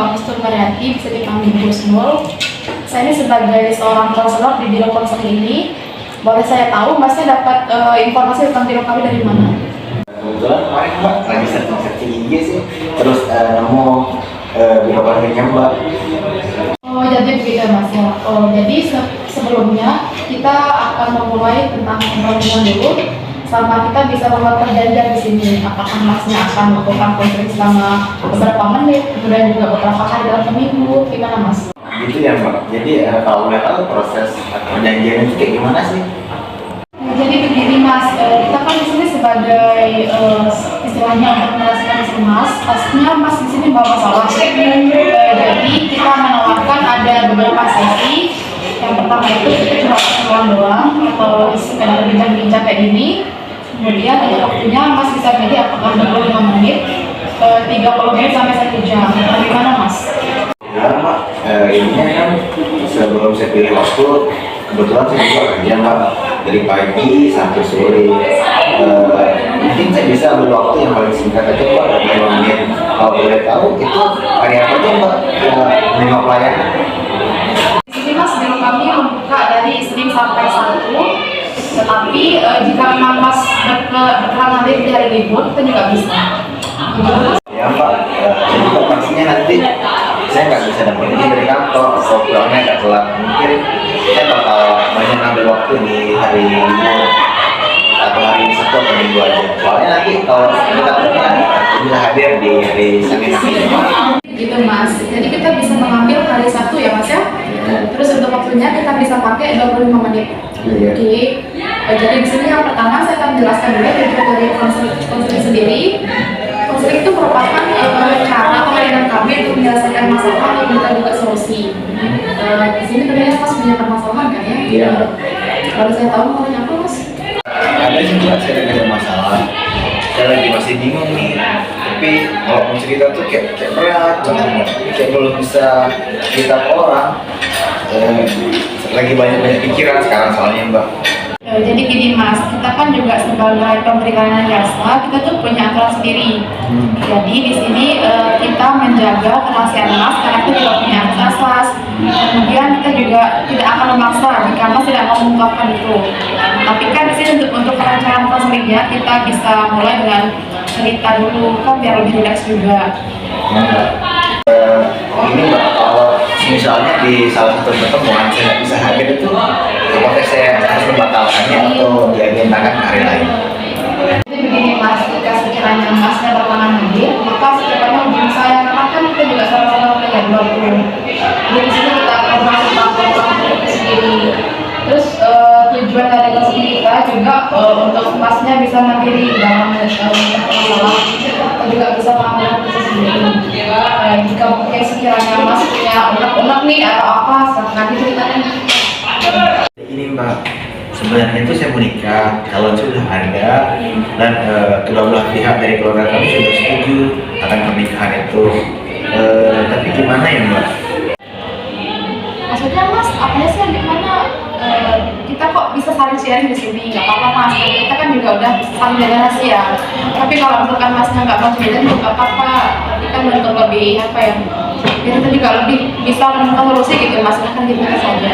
Mbak Mustur Mariati, bisa dipanggil Gusnul. Saya ini sebagai seorang konselor di biro konseling ini. Boleh saya tahu Masnya dapat informasi tentang biro kami dari mana? Kebetulan kemarin Mbak lagi searching IG sih, terus nemu biro konselingnya Mbak. Oh, jadi begitu Mas ya. Oh, jadi sebelumnya kita akan memulai tentang pemrograman dulu. Sama kita bisa membuat perjanjian di sini. Apakah Masnya akan melakukan konseling selama beberapa menit, kemudian juga beberapa hari dalam seminggu, gimana Mas? Gitu ya Mbak. Jadi kalau boleh tahu proses perjanjian itu kayak gimana sih? Jadi begini Mas, kita kan di sini sebagai istilahnya untuk menjelaskan isi Mas, pastinya Mas di sini bawa masalah. Jadi kita menawarkan ada beberapa sesi. Yang pertama itu kita cuma kenalan doang atau sekedar bincang-bincang kayak gini. Kemudian untuk waktunya Mas bisa pilih apakah 25 menit, 30 menit sampai 1 jam. Bagaimana Mas? Ya Mbak, ininya kan sebelum saya pilih waktu, kebetulan saya juga kerja Mbak dari pagi sampai sore. Mungkin saya bisa ambil waktu yang paling singkat aja Mbak, 25 menit. Kalau boleh tahu itu hari apa aja Mbak menerima pelayanan? Di sini Mas, biro kami membuka dari Senin sampai Sabtu. Tetapi jika memang Mas berkenan di hari libur, kita juga bisa. Ya Mbak, saya juga pastinya nanti saya nggak bisa dapat izin dari kantor atau pulangnya nggak telat. Mungkin saya bakal banyak ngambil waktu di hari libur atau hari Sabtu atau Minggu aja. Soalnya nanti kalau kita punya bisa hadir di hari Senin nanti. Gitu Mas, jadi kita bisa mengambil hari Sabtu ya Mas ya. Terus untuk waktunya kita bisa pakai 25 menit. Oke. Jadi di sini yang pertama saya akan menjelaskan dulu tujuan dari konseling sendiri. Konseling itu merupakan cara atau layanan kami untuk menyelesaikan masalah dan juga solusi. Di sini sebenarnya Mas punya permasalahan kan ya? Iya. Kalau saya tahu mau tanya apa Mas? Ada sih Mbak, saya lagi ada masalah. Saya lagi masih bingung nih. Tapi kalau mau cerita tuh kayak berat banget Mbak. Kayak belum bisa cerita ke orang. Lagi banyak pikiran sekarang soalnya Mbak. Jadi gini Mas, kita kan juga sebagai pemberi layanan jasa, kita tuh punya aturan sendiri. Jadi di sini kita menjaga kerahasiaan Mas karena kita juga punya asas. Kemudian kita juga tidak akan memaksa jika Mas tidak mau mengungkapkan itu. Tapi kan di sini untuk perancangan konselingnya kita bisa mulai dengan cerita dulu kan biar lebih rileks juga. Ini Mbak, kalau misalnya di salah satu pertemuan saya nggak bisa hadir itu, apakah saya harus membatalkannya atau diagendakan ke hari lain? Jadi begini Mas, jika sekiranya Masnya berkenan hadir, maka secepatnya hubungi saya karena kan kita juga sama-sama punya jadwal tuh. Jadi di sini kita akan masuk program itu sendiri. Terus tujuan dari konseling kita juga untuk Masnya bisa mandiri dalam masalah, kita juga bisa mengambil keputusan sendiri. Jika mungkin sekiranya Mas punya unek-unek nih atau apa, silahkan diceritakan. Ini Mbak, sebenarnya itu saya mau nikah, calon sudah ada, dan kedua belah pihak dari keluarga kami sudah setuju akan pernikahan itu. Tapi gimana ya Mbak? Maksudnya Mas, apanya sih yang gimana? Kita kok bisa saling sharing di sini, nggak apa-apa Mas. Kita kan juga udah saling jaga rahasia. Tapi kalau misalkan Masnya nggak mau cerita, nggak apa-apa. Tapi kan untuk lebih apa ya? Biar kita juga lebih bisa menemukan solusi gitu Mas. Kan kita saja.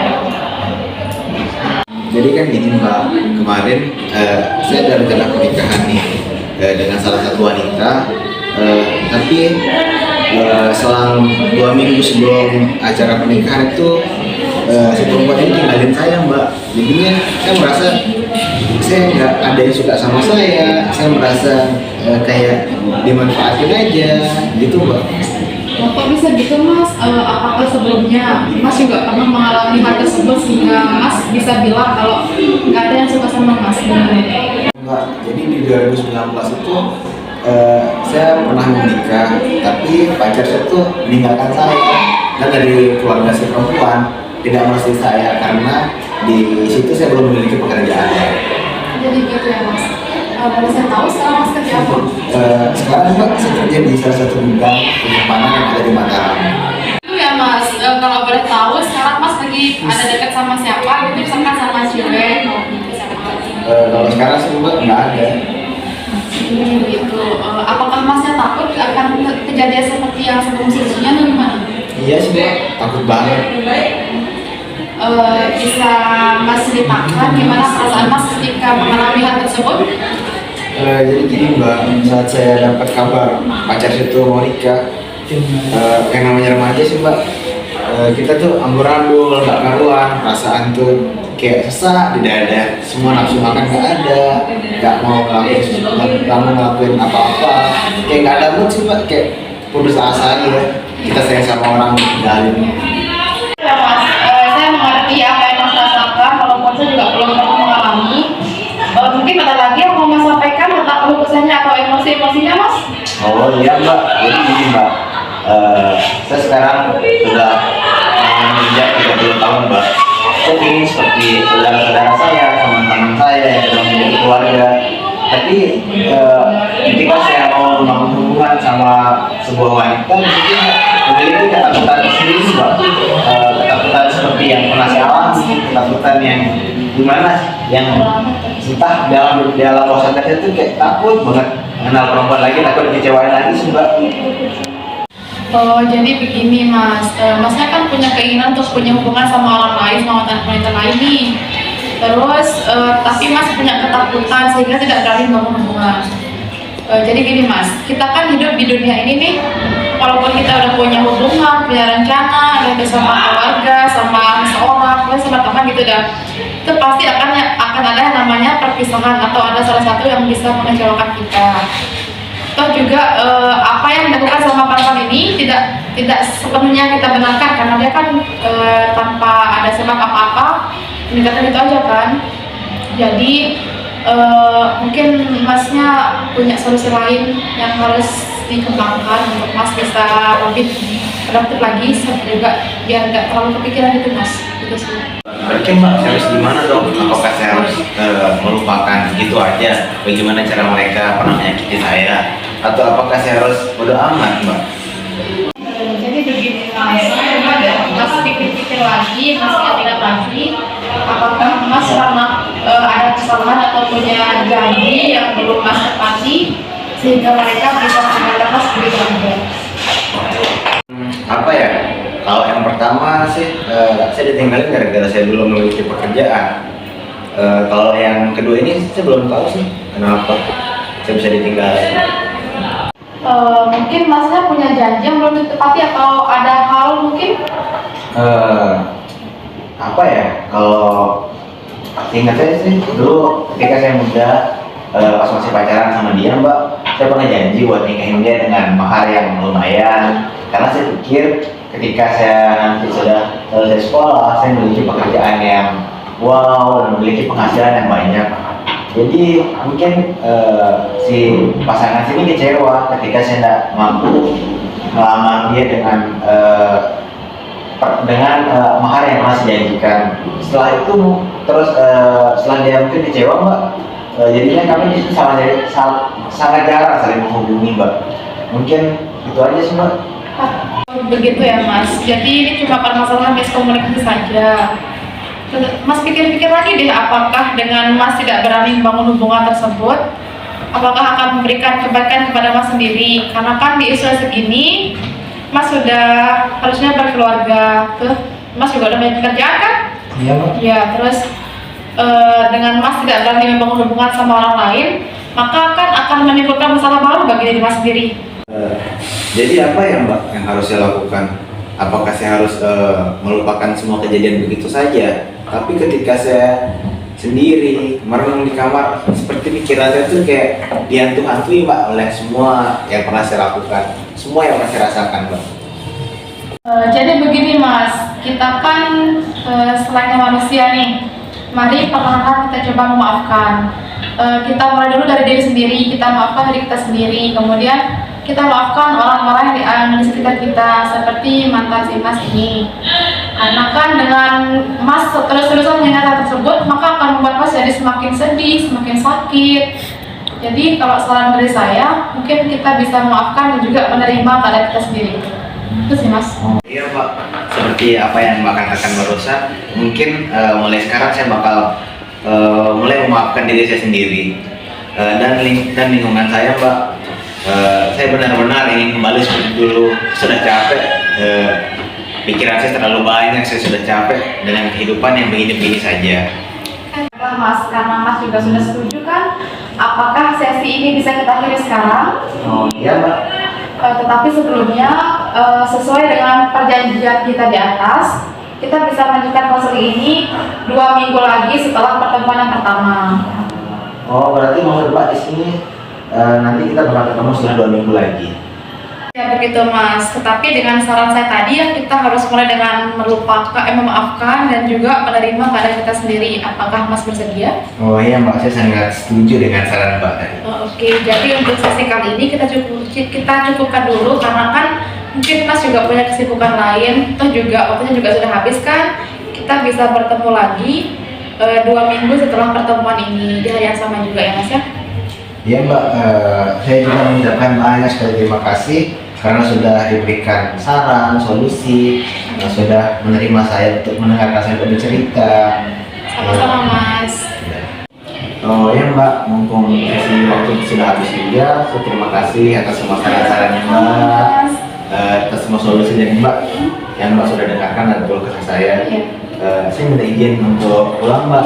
Jadi kan gini Mbak, kemarin saya ada rencana pernikahan nih dengan salah satu wanita, tapi selang 2 minggu sebelum acara pernikahan itu si perempuan ini tinggalin saya Mbak. Jadinya saya merasa saya nggak ada yang suka sama saya merasa kayak dimanfaatin aja gitu Mbak. Kok bisa gitu Mas? Apakah sebelumnya Mas juga pernah mengalami hal tersebut sehingga Mas bisa bilang kalau nggak ada yang suka sama Mas? Enggak, jadi di 2019 itu saya pernah menikah, tapi pacar saya tuh meninggalkan saya. Dan dari keluarga si perempuan tidak merestui saya karena di situ saya belum memiliki pekerjaan. Jadi gitu ya Mas. Boleh saya tahu sekarang Mas kerja apa? Sekarang Mbak saya kerja di salah satu gudang penyimpanan yang ada di Mataram. Itu ya Mas, kalau boleh tahu sekarang Mas lagi ada dekat sama siapa gitu, misalkan sama cewek mau siapa? Kalau sekarang sih Mbak nggak ada. Gitu. Apakah Masnya takut akan kejadian seperti yang sebelum-sebelumnya atau gimana? Iya sih Mbak, takut banget. Bisa Mas ceritakan gimana perasaan Mas ketika mengalami hal tersebut? Jadi gini Mbak, saat saya dapat kabar pacar saya itu mau nikah, yang namanya remaja sih Mbak, kita tuh amburadul, nggak karuan, perasaan tuh kayak sesak di dada, semua nafsu makan nggak ada, nggak mau ngelakuin apa-apa, kayak nggak ada mood sih Mbak, kayak putus asa gitu. Kita sayang sama orang tinggalin. Ya Mas, saya mengerti apa yang Mas rasakan, walaupun saya juga belum pernah mengalami. Mungkin ada lagi yang mau Mas sampaikan tentang keluh kesahnya atau emosi-emosinya Mas? Oh iya Mbak, jadi gini Mbak, saya sekarang sudah menginjak 30 tahun Mbak. Saya ingin seperti saudara-saudara saya, teman-teman saya yang sudah menjadi keluarga. Tapi ketika saya mau membangun hubungan sama sebuah wanita, mungkin memiliki ketakutan sendiri Mbak. Ketakutan seperti yang pernah saya alami, ketakutan yang gimana, yang entah dalam proses saya tuh kayak takut banget mengenal perempuan lagi, takut dikecewain lagi sih Mbak. Oh, jadi begini Mas, Masnya kan punya keinginan untuk punya hubungan sama orang lain, sama wanita lain nih. Terus, tapi Mas punya ketakutan sehingga tidak berani membangun hubungan. Jadi gini Mas, kita kan hidup di dunia ini nih, walaupun kita udah punya hubungan, punya rencana, ada bersama keluarga, sama seorang, sama teman gitu dah, itu pasti akan ada yang namanya perpisahan atau ada salah satu yang bisa mengecewakan kita. Toh juga apa yang dilakukan sama perempuan ini tidak sepenuhnya kita benarkan karena dia kan tanpa ada sebab apa-apa pendekatan itu aja kan. Jadi mungkin Masnya punya solusi lain yang harus dikembangkan untuk Mas bisa lebih produktif lagi juga biar nggak terlalu kepikiran itu Mas. Itu sih. Berarti Mbak, saya harus gimana dong? Apakah saya harus melupakan gitu aja? Bagaimana cara mereka pernah menyakiti saya? Atau apakah saya harus bodo amat Mbak? Jadi begini Mas, Mas pikir-pikir lagi, Mas ingat lagi, apakah Mas pernah ada kesalahan atau punya janji yang belum Mas tepati sehingga mereka bisa menganggap Mas sebagai keluarga? Apa ya? Kalau yang pertama sih, saya ditinggalin gara-gara saya belum memiliki pekerjaan. Kalau yang kedua ini saya belum tahu sih kenapa saya bisa ditinggalin. Mungkin Masnya punya janji yang belum ditepati atau ada hal mungkin? Apa ya? Kalau ingat saya sih dulu ketika saya muda, pas masih pacaran sama dia Mbak, saya pernah janji buat nikahin dia dengan mahar yang lumayan. Karena saya pikir ketika saya nanti sudah selesai sekolah, saya memiliki pekerjaan yang wow dan memiliki penghasilan yang banyak. Jadi mungkin si pasangan sini kecewa ketika saya tidak mampu melamar dia dengan mahar yang masih dijanjikan. Setelah itu terus setelah dia mungkin kecewa Mbak, jadinya kami itu sangat jarang saling menghubungi Mbak. Mungkin itu aja sih Mbak. Begitu ya Mas, jadi ini cuma permasalahan miskomunikasi saja. Mas pikir-pikir lagi deh, apakah dengan Mas tidak berani membangun hubungan tersebut, apakah akan memberikan kebaikan kepada Mas sendiri? Karena kan di usia segini, Mas sudah harusnya berkeluarga, tuh Mas juga udah punya pekerjaan kan? Iya Mbak. Ya, terus dengan Mas tidak berani membangun hubungan sama orang lain, maka akan menimbulkan masalah baru bagi diri Mas sendiri. Jadi apa ya Mbak yang harus saya lakukan? Apakah saya harus melupakan semua kejadian begitu saja? Tapi ketika saya sendiri merenung di kamar, seperti pikiran saya tuh kayak dihantu-hantui Mbak oleh semua yang pernah saya lakukan, semua yang pernah saya rasakan Mbak. Jadi begini Mas, kita kan selain manusia nih, mari perlahan kita coba memaafkan. Kita mulai dulu dari diri sendiri, kita maafkan diri kita sendiri, kemudian kita maafkan orang-orang yang di sekitar kita seperti mantan si Mas ini. Karena kan dengan Mas terus-terusan mengingat hal tersebut, maka akan membuat Mas jadi semakin sedih, semakin sakit. Jadi kalau saran dari saya, mungkin kita bisa memaafkan dan juga menerima keadaan kita sendiri. Itu sih Mas. Iya Pak, seperti apa yang Mbak katakan barusan, mungkin mulai sekarang saya bakal mulai memaafkan diri saya sendiri dan lingkungan saya Mbak. Saya benar-benar ingin kembali seperti dulu. Sudah capek pikiran saya terlalu banyak, saya sudah capek dengan kehidupan yang begini-begini saja. Mas, karena Mas juga sudah setuju kan, apakah sesi ini bisa kita akhiri sekarang? Oh iya Mbak. Tetapi sebelumnya, sesuai dengan perjanjian kita di atas, kita bisa melanjutkan konseling ini 2 minggu lagi setelah pertemuan yang pertama. Oh berarti maksud Mbak di sini nanti kita bakal ketemu setelah 2 minggu lagi. Ya begitu Mas, tetapi dengan saran saya tadi ya kita harus mulai dengan memaafkan dan juga menerima keadaan kita sendiri. Apakah Mas bersedia? Oh iya Mbak, saya sangat setuju dengan saran Mbak tadi. Oke, jadi untuk sesi kali ini kita cukupkan dulu karena kan mungkin Mas juga punya kesibukan lain, toh juga waktunya juga sudah habis kan. Kita bisa bertemu lagi 2 minggu setelah pertemuan ini di hari yang sama juga ya Mas ya. Iya Mbak, saya juga mengucapkan banyak sekali terima kasih karena sudah diberikan saran, solusi, sudah menerima saya untuk mendengarkan saya bercerita. Sama-sama Mas. Oh ya Mbak, mumpung sesi waktu sudah habis juga, saya terima kasih atas semua saran-sarannya Mbak, atas semua solusi dari Mbak yang Mbak sudah dengarkan dan keluh kesah saya. Saya minta izin untuk pulang Mbak.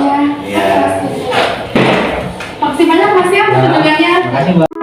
Makasih banyak Mas ya kunjungannya. Terima kasih Mbak.